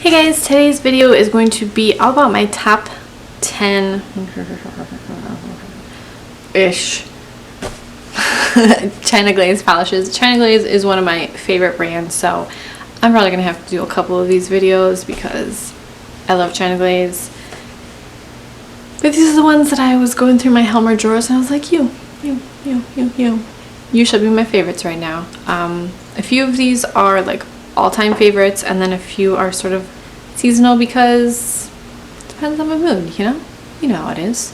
Hey guys, today's video is going to be all about my top 10-ish China Glaze polishes. China Glaze is one of my favorite brands, so I'm probably going to have to do a couple of these videos because I love China Glaze. But these are the ones that I was going through my Helmer drawers and I was like, you should be my favorites right now. A few of these are like all-time favorites, and then a few are sort of seasonal because it depends on my mood, you know how it is.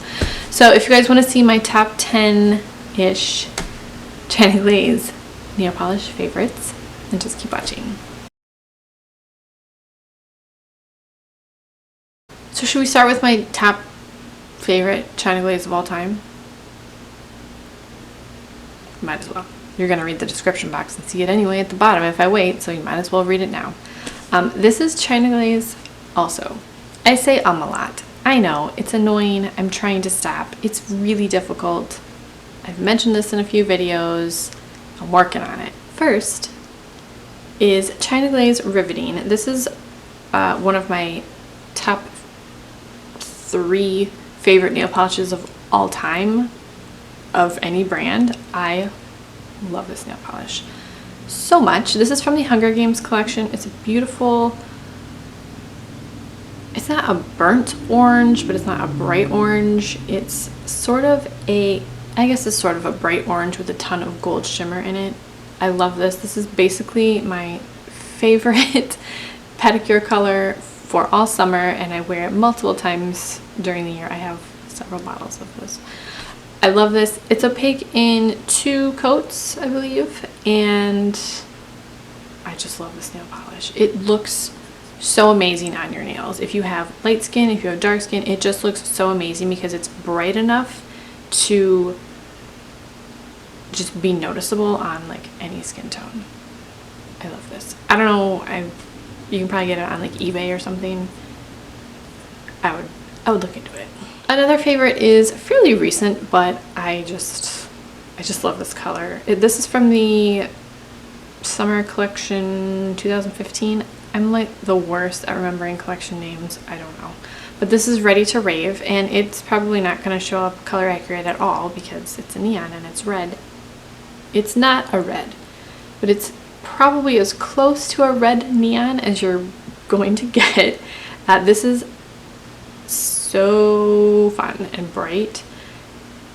So if you guys want to see my top 10-ish China Glaze nail polish favorites, then just keep watching. So should we start with my top favorite China Glaze of all time? Might as well. You're going to read the description box and see it anyway at the bottom if I wait, so you might as well read it now. This is China Glaze also. I say a lot. I know, it's annoying. I'm trying to stop. It's really difficult. I've mentioned this in a few videos. I'm working on it. First is China Glaze Riveting. This is one of my top 3 favorite nail polishes of all time of any brand. I love this nail polish so much. This is from the Hunger Games collection. It's a beautiful, it's not a burnt orange, but it's not a bright orange. It's sort of a, I guess it's sort of a bright orange with a ton of gold shimmer in it. I love this. This is basically my favorite pedicure color for all summer, and I wear it multiple times during the year. I have several bottles of this. I love this. It's opaque in 2 coats, I believe, and I just love this nail polish. It looks so amazing on your nails. If you have light skin, if you have dark skin, it just looks so amazing because it's bright enough to just be noticeable on like any skin tone. I love this. I don't know, you can probably get it on like eBay or something. I would look into it. Another favorite is fairly recent, but I just love this color. This is from the summer collection 2015. I'm like the worst at remembering collection names. I don't know. But this is Ready to Rave, and it's probably not going to show up color accurate at all because it's a neon and it's red. It's not a red, but it's probably as close to a red neon as you're going to get. This is so fun and bright.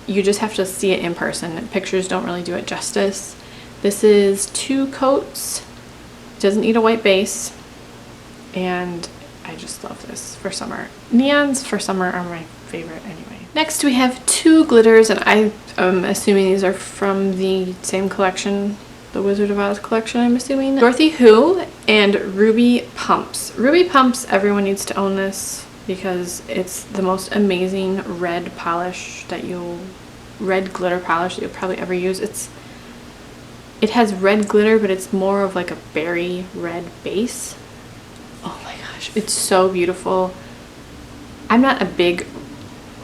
You just have to see it in person. Pictures don't really do it justice. This is 2 coats. It doesn't need a white base, and I just love this for summer. Neons for summer are my favorite anyway. Next we have 2 glitters, and I am assuming these are from the same collection, the Wizard of Oz collection, I'm assuming. Dorothy Who and Ruby Pumps. Ruby Pumps, everyone needs to own this because it's the most amazing red polish that red glitter polish that you'll probably ever use. It has red glitter, but it's more of like a berry red base. Oh my gosh, it's so beautiful. I'm not a big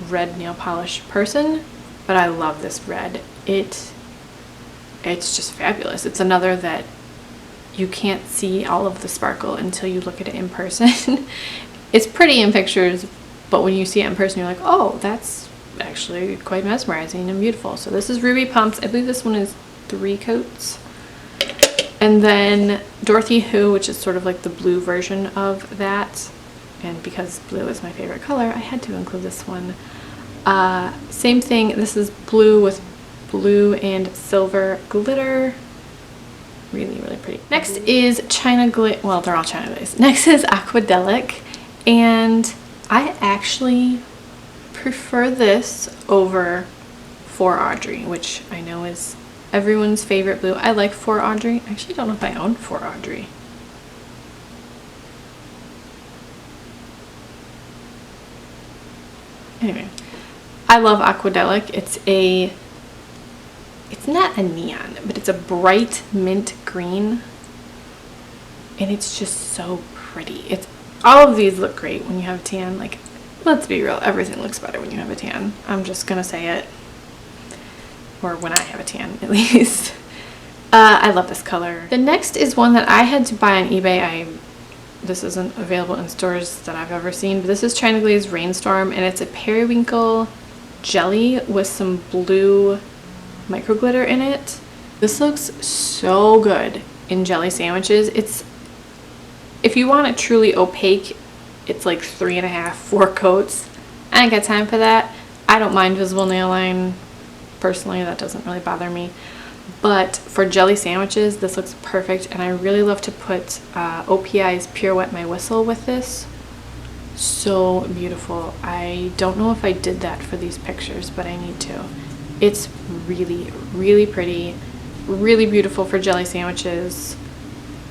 red nail polish person, but I love this red. It's just fabulous. It's another that you can't see all of the sparkle until you look at it in person. It's pretty in pictures, but when you see it in person, you're like, oh, that's actually quite mesmerizing and beautiful. So this is Ruby Pumps. I believe this one is 3 coats. And then Dorothy Who, which is sort of like the blue version of that. And because blue is my favorite color, I had to include this one. Same thing. This is blue with blue and silver glitter. Really, really pretty. Next is China Glaze. Well, they're all China Glaze. Next is Aquadelic. And I actually prefer this over For Audrey, which I know is everyone's favorite blue. I like For Audrey. I actually don't know if I own For Audrey. Anyway, I love Aquadelic. It's not a neon, but it's a bright mint green, and it's just so pretty. All of these look great when you have a tan. Like, let's be real, everything looks better when you have a tan. I'm just gonna say it. Or when I have a tan, at least. I love this color. The next is one that I had to buy on eBay. this isn't available in stores that I've ever seen, but this is China Glaze Rainstorm, and it's a periwinkle jelly with some blue micro glitter in it. This looks so good in jelly sandwiches. It's, if you want it truly opaque, it's like 3.5, 4 coats. I ain't got time for that. I don't mind visible nail line. Personally, that doesn't really bother me. But for jelly sandwiches, this looks perfect, and I really love to put OPI's Pure Wet My Whistle with this. So beautiful. I don't know if I did that for these pictures, but I need to. It's really, really pretty, really beautiful for jelly sandwiches.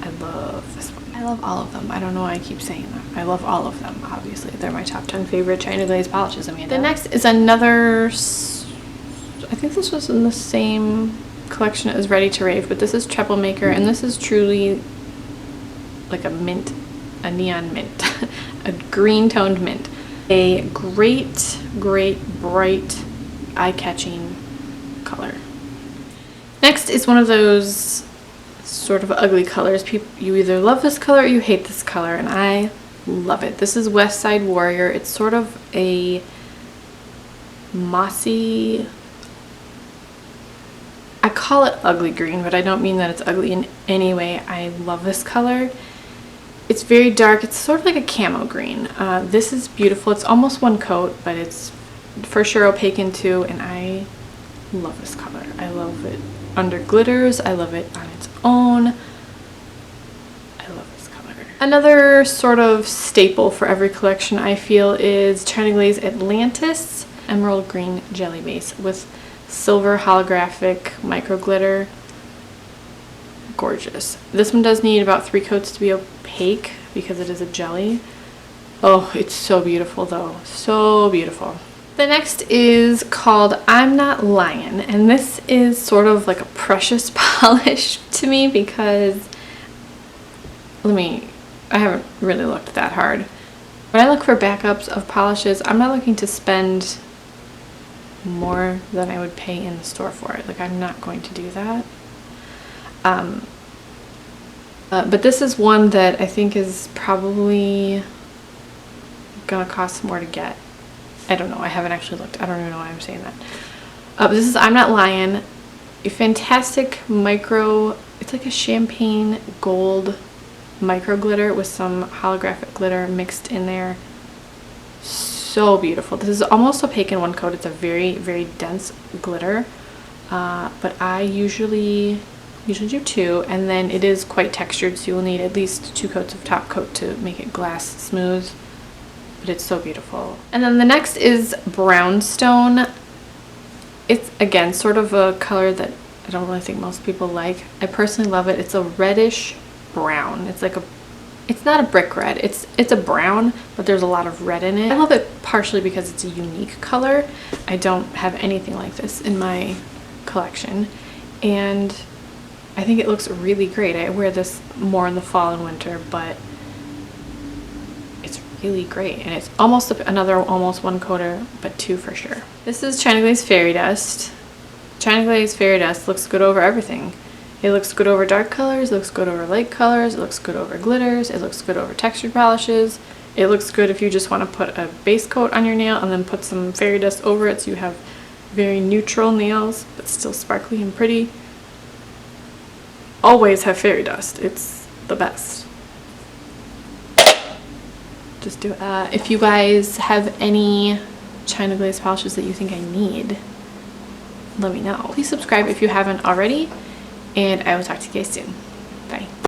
I love this one. I love all of them. I don't know why I keep saying that. I love all of them, obviously. They're my top 10 favorite China Glaze polishes, Amanda. The next is another, I think this was in the same collection as Ready to Rave, but this is Treble Maker, and this is truly like a mint, a neon mint, a green toned mint. A great, great, bright, eye-catching color. Next is one of those sort of ugly colors. You either love this color or you hate this color, and I love it. This is Westside Warrior. It's sort of a mossy, I call it ugly green, but I don't mean that it's ugly in any way. I love this color. It's very dark. It's sort of like a camo green. This is beautiful. It's almost 1 coat, but it's for sure opaque in 2, and I love this color. I love it under glitters. I love it on its own. I love this color. Another sort of staple for every collection, I feel, is China Glaze Atlantis Emerald Green Jelly Base with silver holographic micro glitter. Gorgeous. This one does need about 3 coats to be opaque because it is a jelly. Oh, it's so beautiful though. So beautiful. The next is called I'm Not Lying, and this is sort of like a precious polish to me because I haven't really looked that hard. When I look for backups of polishes, I'm not looking to spend more than I would pay in the store for it. Like, I'm not going to do that. But this is one that I think is probably gonna cost more to get. I don't know. I haven't actually looked. I don't even know why I'm saying that. But this is I'm Not Lying. A fantastic micro, it's like a champagne gold micro glitter with some holographic glitter mixed in there. So beautiful. This is almost opaque in 1 coat. It's a very, very dense glitter. But I usually do 2, and then it is quite textured, so you will need at least 2 coats of top coat to make it glass smooth. But it's so beautiful. And then the next is Brownstone. It's, again, sort of a color that I don't really think most people like. I personally love it. It's a reddish brown. It's like it's not a brick red. It's a brown, but there's a lot of red in it. I love it partially because it's a unique color. I don't have anything like this in my collection, and I think it looks really great. I wear this more in the fall and winter, but it's really great, and it's almost another almost 1 coater, but 2 for sure. This is China Glaze Fairy Dust. China Glaze Fairy Dust looks good over everything. It looks good over dark colors, it looks good over light colors, it looks good over glitters, it looks good over textured polishes. It looks good if you just want to put a base coat on your nail and then put some fairy dust over it so you have very neutral nails but still sparkly and pretty. Always have fairy dust. It's the best. Just do it. If you guys have any China Glaze polishes that you think I need, let me know. Please subscribe if you haven't already, and I will talk to you guys soon.